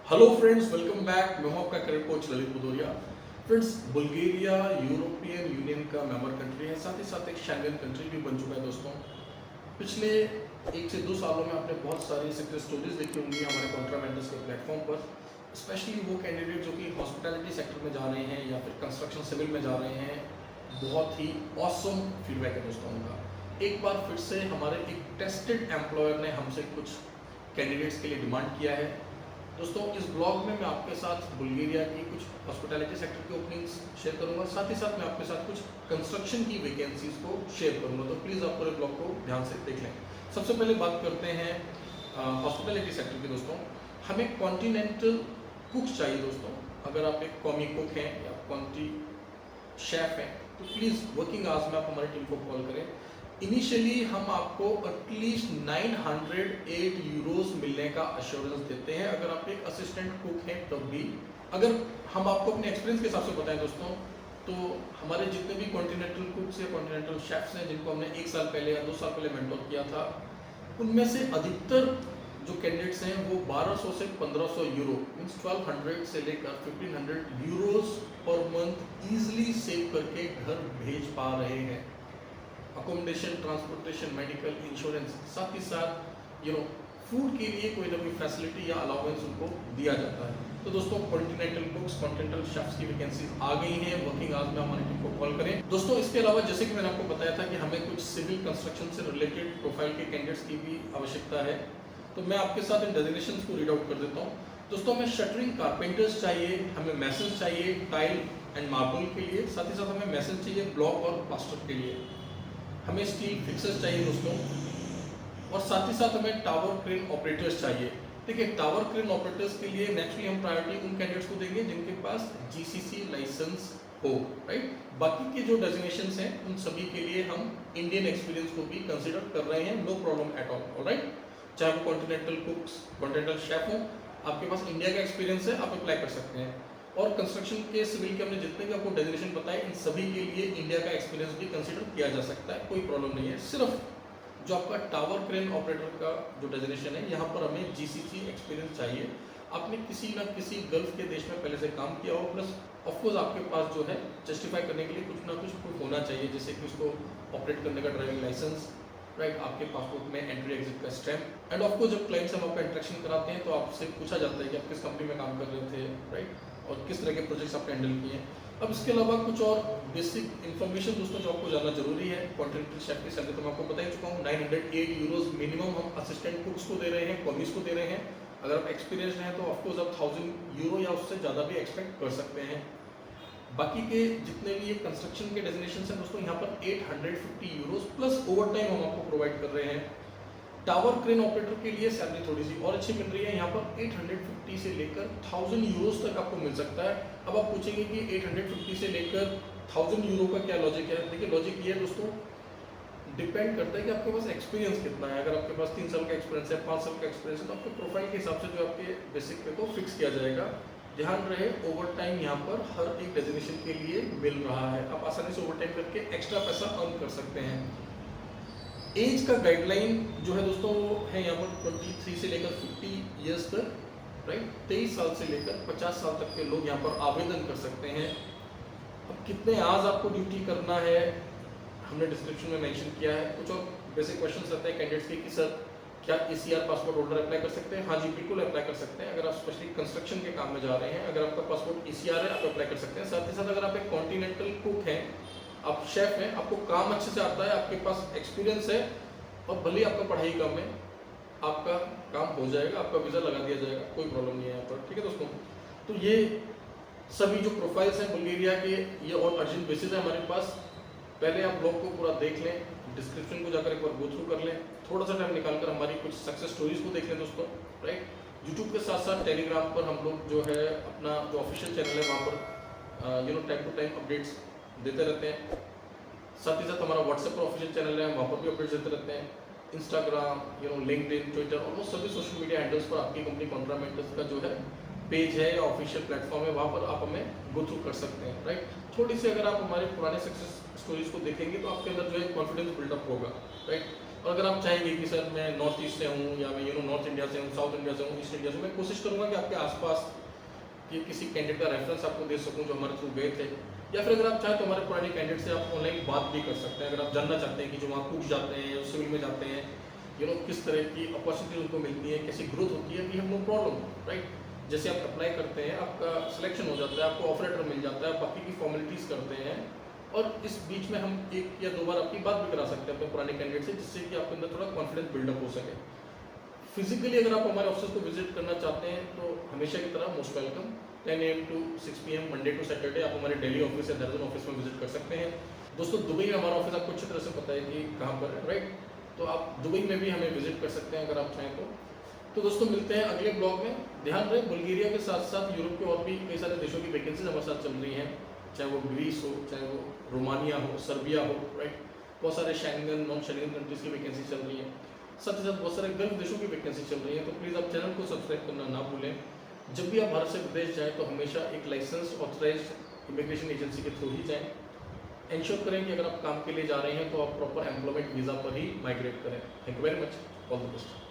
Hello friends, welcome back. मैं हूं आपका career coach Lalit Bhadauria. Friends, Bulgaria European union का मेंबर कंट्री है, साथ ही साथ एक शेंगन कंट्री भी बन चुका है। दोस्तों, पिछले 1 से 2 सालों में आपने बहुत सारी सक्सेस स्टोरीज देखी होंगी हमारे कॉन्ट्रा मेंटर्स के प्लेटफॉर्म पर। स्पेशली वो कैंडिडेट जो कि हॉस्पिटैलिटी सेक्टर में जा रहे हैं या फिर कंस्ट्रक्शन सिविल में जा रहे हैं, बहुत ही ऑसम फीडबैक है दोस्तों उनका। एक बार फिर से हमारे एक टेस्टेड एम्प्लॉयर ने हमसे कुछ कैंडिडेट्स के लिए डिमांड किया है। दोस्तों, इस ब्लॉग में मैं आपके साथ बुल्गारिया की कुछ हॉस्पिटैलिटी सेक्टर की ओपनिंग्स शेयर करूंगा, साथ ही साथ मैं आपके साथ कुछ कंस्ट्रक्शन की वैकेंसीज को शेयर करूंगा। तो प्लीज़ आप पूरे ब्लॉग को ध्यान से देख लें। सबसे पहले बात करते हैं हॉस्पिटैलिटी सेक्टर की। दोस्तों, हमें कॉन्टिनेंटल कुक्स चाहिए। दोस्तों, अगर आप एक कॉमी कुक हैं या कॉन्टी शेफ हैं तो प्लीज़ वर्किंग आवर्स में आप हमारी टीम को कॉल करें। इनिशियली हम आपको एटलीस्ट 908 यूरोस मिलने का अश्योरेंस देते हैं अगर आप एक असिस्टेंट कुक हैं तब भी। अगर हम आपको अपने एक्सपीरियंस के हिसाब से बताएं दोस्तों, तो हमारे जितने भी कॉन्टिनेंटल कुक्स या कॉन्टिनेंटल शेफ्स हैं जिनको हमने 1 साल पहले या 2 साल पहले मेंटोर किया था, उनमें से अधिकतर जो कैंडिडेट्स हैं वो 1200 से 1500 यूरो मीन्स 1200 से लेकर 1500 Euros per month easily save करके घर भेज पा रहे हैं। अकोमोडेशन, ट्रांसपोर्टेशन, मेडिकल, इंश्योरेंस, साथ ही साथ फूड के लिए कोई ना कोई फैसिलिटी या अलाउंस उनको दिया जाता है। तो दोस्तों, कॉन्टिनेंटल कुक्स, कॉन्टिनेंटल शेफ्स की वैकेंसीज आ गई हैं। वर्किंग आवर्स में हमारी टीम को कॉल करें। दोस्तों, इसके अलावा जैसे कि मैंने आपको बताया था कि हमें कुछ सिविल कंस्ट्रक्शन से रिलेटेड प्रोफाइल के कैंडिडेट्स की भी आवश्यकता है, तो मैं आपके साथ इन डेजिग्नेशंस को रीड आउट कर देता हूँ। दोस्तों, हमें शटरिंग कारपेंटर्स चाहिए, हमें मैसन्स चाहिए टाइल एंड मार्बल के लिए, साथ ही साथ हमें मैसन्स चाहिए ब्लॉक और प्लास्टर के लिए, हमें स्टील फिक्सर्स चाहिए दोस्तों, और साथ ही साथ हमें टावर क्रेन ऑपरेटर्स चाहिए। देखिए, टावर क्रेन ऑपरेटर्स के लिए नेचुरली हम प्रायोरिटी उन कैंडिडेट्स को देंगे जिनके पास जीसीसी लाइसेंस हो, राइट। बाकी के जो डेजिग्नेशंस हैं उन सभी के लिए हम इंडियन एक्सपीरियंस को भी कंसीडर कर रहे हैं, no problem at all, alright. चाहे वो कॉन्टिनेंटल कुक्स, कॉन्टिनेंटल शेफ हो, आपके पास इंडिया का एक्सपीरियंस है, आप अप्लाई कर सकते हैं। और कंस्ट्रक्शन के सिविल के हमने जितने भी आपको डेजिग्नेशन बताए, इन सभी के लिए इंडिया का एक्सपीरियंस भी कंसीडर किया जा सकता है, कोई प्रॉब्लम नहीं है। सिर्फ जो आपका टावर क्रेन ऑपरेटर का जो डेजिग्नेशन है, यहाँ पर हमें जीसीसी एक्सपीरियंस चाहिए। आपने किसी ना किसी गल्फ के देश में पहले से काम किया हो, प्लस ऑफकोर्स आपके पास जो है जस्टिफाई करने के लिए कुछ ना कुछ प्रूफ होना चाहिए, जैसे कि उसको ऑपरेट करने का ड्राइविंग लाइसेंस, राइट, आपके पासपोर्ट में एंट्री एग्जिट का स्टैम्प। एंड ऑफकोर्स जब क्लाइंट से हम आपका इंटरेक्शन कराते हैं तो आपसे पूछा जाता है कि आप किस कंपनी में काम कर रहे थे, राइट, और किस तरह के प्रोजेक्ट्स आपने हैंडल किए। अब इसके अलावा कुछ और बेसिक इन्फॉर्मेशन दोस्तों जो आपको जानना जरूरी है। कॉन्टिनेंटल शेफ की सैलरी तो मैं आपको बता ही चुका हूँ, 908 यूरोज मिनिमम हम असिस्टेंट कुक्स को दे रहे हैं, कॉमीज को दे रहे हैं। अगर आप एक्सपीरियंस हैं तो ऑफकोर्स आप 1000 यूरो या उससे ज़्यादा भी एक्सपेक्ट कर सकते हैं। बाकी के जितने भी ये कंस्ट्रक्शन के डेजिग्नेशन हैं दोस्तों, यहाँ पर 850 यूरोज प्लस ओवर टाइम हम आपको प्रोवाइड कर रहे हैं। टावर क्रेन ऑपरेटर के लिए सैलरी थोड़ी सी और अच्छी मिल रही है, यहाँ पर 850 से लेकर 1000 यूरोज तक आपको मिल सकता है। अब आप पूछेंगे कि 850 से लेकर 1000 यूरो का क्या लॉजिक है। देखिए, लॉजिक ये है दोस्तों, डिपेंड करता है कि आपके पास एक्सपीरियंस कितना है। अगर आपके पास 3 साल का एक्सपीरियंस है, 5 साल का एक्सपीरियंस है, तो आपके प्रोफाइल के हिसाब से जो आपके बेसिक पे को फिक्स किया जाएगा। ध्यान रहे, ओवर टाइम यहाँ पर हर एक डेजिग्नेशन के लिए मिल रहा है, आप आसानी से ओवर टाइम करके एक्स्ट्रा पैसा अर्न कर सकते हैं। एज का गाइडलाइन जो है दोस्तों वो है यहाँ पर 23 से लेकर 50 ईयर्स तक, राइट। 23 साल से लेकर 50 साल तक के लोग यहाँ पर आवेदन कर सकते हैं। अब कितने आज आपको ड्यूटी करना है हमने डिस्क्रिप्शन में मेंशन किया है। कुछ और बेसिक क्वेश्चंस रहते हैं कैंडिडेट्स के कि सर क्या ECR पासपोर्ट होल्डर अप्लाई कर सकते हैं? हाँ जी, बिल्कुल अप्लाई कर सकते हैं। अगर आप स्पेशली कंस्ट्रक्शन के काम में जा रहे हैं, अगर आपका पासपोर्ट ECR है, आप अप्लाई कर सकते हैं। साथ ही साथ अगर आप एक कॉन्टिनेंटल कुक हैं, आप शेफ हैं, आपको काम अच्छे से आता है, आपके पास एक्सपीरियंस है, और भले ही आपका पढ़ाई कम है, आपका काम हो जाएगा, आपका वीज़ा लगा दिया जाएगा, कोई प्रॉब्लम नहीं है यहाँ पर, ठीक है दोस्तों। तो ये सभी जो प्रोफाइल्स हैं बुल्गारिया के, ये और अर्जेंट बेसिस है हमारे पास। पहले आप ब्लॉग को पूरा देख लें, डिस्क्रिप्शन को जाकर एक बार गो थ्रू कर लें, थोड़ा सा टाइम निकालकर हमारी कुछ सक्सेस स्टोरीज को देख लें दोस्तों, राइट। यूट्यूब के साथ साथ टेलीग्राम पर हम लोग जो है अपना जो ऑफिशियल चैनल है वहाँ पर टाइम टू टाइम अपडेट्स देते रहते हैं। साथ ही साथ हमारा व्हाट्सएप पर ऑफिशियल चैनल है, वहाँ पर भी अपडेट्स देते रहते हैं। इंस्टाग्राम, लिंक्डइन, ट्विटर, ऑलमोस्ट सभी सोशल मीडिया हैंडल्स पर आपकी कंपनी कॉन्ट्रा मेंटर्स का जो है पेज है या ऑफिशियल प्लेटफॉर्म है, वहाँ पर आप हमें गो थ्रू कर सकते हैं, राइट। थोड़ी सी अगर आप हमारे पुराने सक्सेस स्टोरीज को देखेंगे तो आपके अंदर जो है कॉन्फिडेंस बिल्डअप होगा, राइट। और अगर आप चाहेंगे कि सर मैं नॉर्थ ईस्ट से हूँ या मैं नॉर्थ इंडिया से हूँ, साउथ इंडिया से हूँ, ईस्ट इंडिया से, मैं कोशिश करूँगा कि आपके आसपास कि किसी कैंडिडेट का रेफरेंस आपको दे सकूं जो हमारे थ्रू गए थे, या फिर अगर आप चाहें तो हमारे पुराने कैंडिडेट से आप ऑनलाइन बात भी कर सकते हैं। अगर आप जानना चाहते हैं कि जो वहाँ कूक जाते हैं या सिविल में जाते हैं, किस तरह की अपॉर्चुनिटी उनको मिलती है, कैसी ग्रोथ होती है, we have no problem, right. जैसे आप अप्लाई करते हैं, आपका सिलेक्शन हो जाता है, आपको ऑफर लेटर मिल जाता है, आप बाकी की फॉर्मेलिटीज़ करते हैं, और इस बीच में हम 1 या 2 बार आपकी बात भी करा सकते हैं अपने पुराने कैंडिडेट से, जिससे कि आपके अंदर थोड़ा कॉन्फिडेंस बिल्डअप हो सके। फिजिकली अगर आप हमारे ऑफिस को विजिट करना चाहते हैं तो हमेशा की तरह most welcome, 10 AM to 6 PM Monday to Saturday आप हमारे दिल्ली ऑफिस या देहरादून ऑफिस में विजिट कर सकते हैं। दोस्तों दुबई में हमारा ऑफिस आपको अच्छी तरह से पता है कि कहाँ पर है, राइट। तो आप दुबई में भी हमें विजिट कर सकते हैं अगर आप चाहें तो दोस्तों मिलते हैं अगले ब्लॉग में। ध्यान रहे बुल्गारिया के साथ साथ यूरोप के और भी कई सारे देशों की वैकेंसीज हमारे साथ चल रही हैं, चाहे वो ग्रीस हो, चाहे वो रोमानिया हो, सर्बिया हो, राइट। बहुत सारे शेंगन नॉन शेंगन कंट्रीज की वैकेंसी चल रही है, साथ ही साथ बहुत सारे गल्फ देशों की वैकेंसी चल रही है। तो प्लीज़ आप चैनल को सब्सक्राइब करना ना भूलें। जब भी आप भारत से विदेश जाएँ तो हमेशा एक लाइसेंस ऑथराइज्ड इमिग्रेशन एजेंसी के थ्रू ही जाएँ। इंश्योर करें कि अगर आप काम के लिए जा रहे हैं तो आप प्रॉपर एम्प्लॉयमेंट वीज़ा पर ही माइग्रेट करें। Thank you very much, all the best.